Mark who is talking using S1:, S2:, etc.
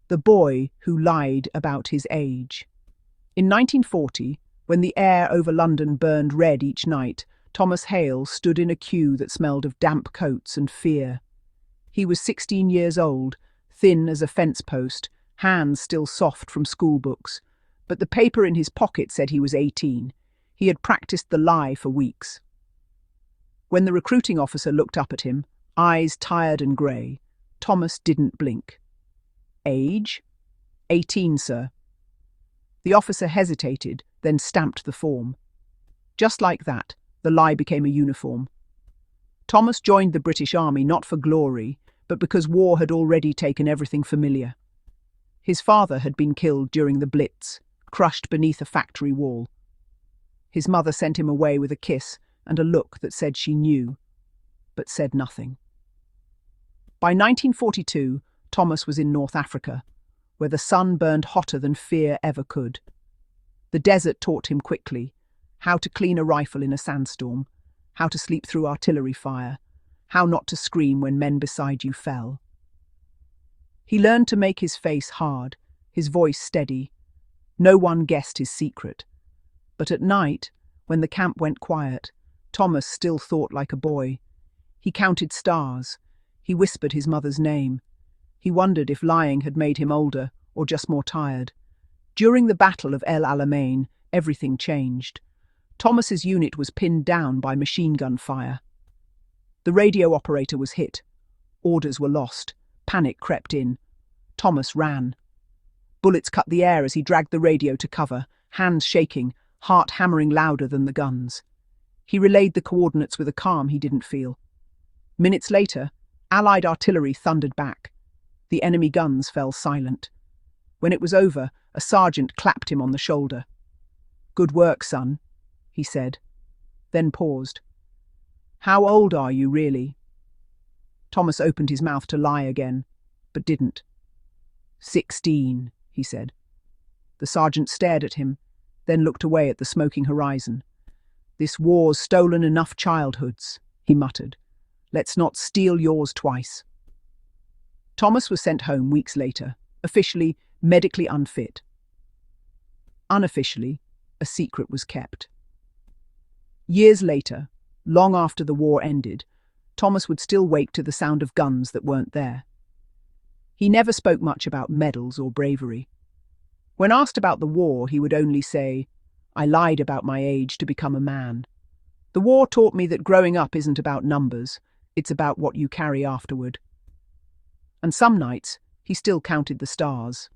S1: The boy who lied about his age. In 1940, when the air over London burned red each night, Thomas Hale stood in a queue that smelled of damp coats and fear. He was 16 years old, thin as a fence post, hands still soft from school books, but the paper in his pocket said he was 18. He had practiced the lie for weeks. When the recruiting officer looked up at him, eyes tired and grey, Thomas didn't blink. Age? 18, sir. The officer hesitated, then stamped the form. Just like that, the lie became a uniform. Thomas joined the British Army not for glory, but because war had already taken everything familiar. His father had been killed during the Blitz, crushed beneath a factory wall. His mother sent him away with a kiss and a look that said she knew, but said nothing. By 1942, Thomas was in North Africa, where the sun burned hotter than fear ever could. The desert taught him quickly how to clean a rifle in a sandstorm, how to sleep through artillery fire, how not to scream when men beside you fell. He learned to make his face hard, his voice steady. No one guessed his secret. But at night, when the camp went quiet, Thomas still thought like a boy. He counted stars. He whispered his mother's name. He wondered if lying had made him older or just more tired. During the Battle of El Alamein, everything changed. Thomas's unit was pinned down by machine gun fire. The radio operator was hit. Orders were lost. Panic crept in. Thomas ran. Bullets cut the air as he dragged the radio to cover, hands shaking, heart hammering louder than the guns. He relayed the coordinates with a calm he didn't feel. Minutes later, Allied artillery thundered back. The enemy guns fell silent. When it was over, a sergeant clapped him on the shoulder. "Good work, son," he said, then paused. "How old are you, really?" Thomas opened his mouth to lie again, but didn't. 16, he said. The sergeant stared at him, then looked away at the smoking horizon. "This war's stolen enough childhoods," he muttered. "Let's not steal yours twice." Thomas was sent home weeks later, officially medically unfit. Unofficially, a secret was kept. Years later, long after the war ended, Thomas would still wake to the sound of guns that weren't there. He never spoke much about medals or bravery. When asked about the war, he would only say, "I lied about my age to become a man. The war taught me that growing up isn't about numbers, it's about what you carry afterward." And some nights, he still counted the stars.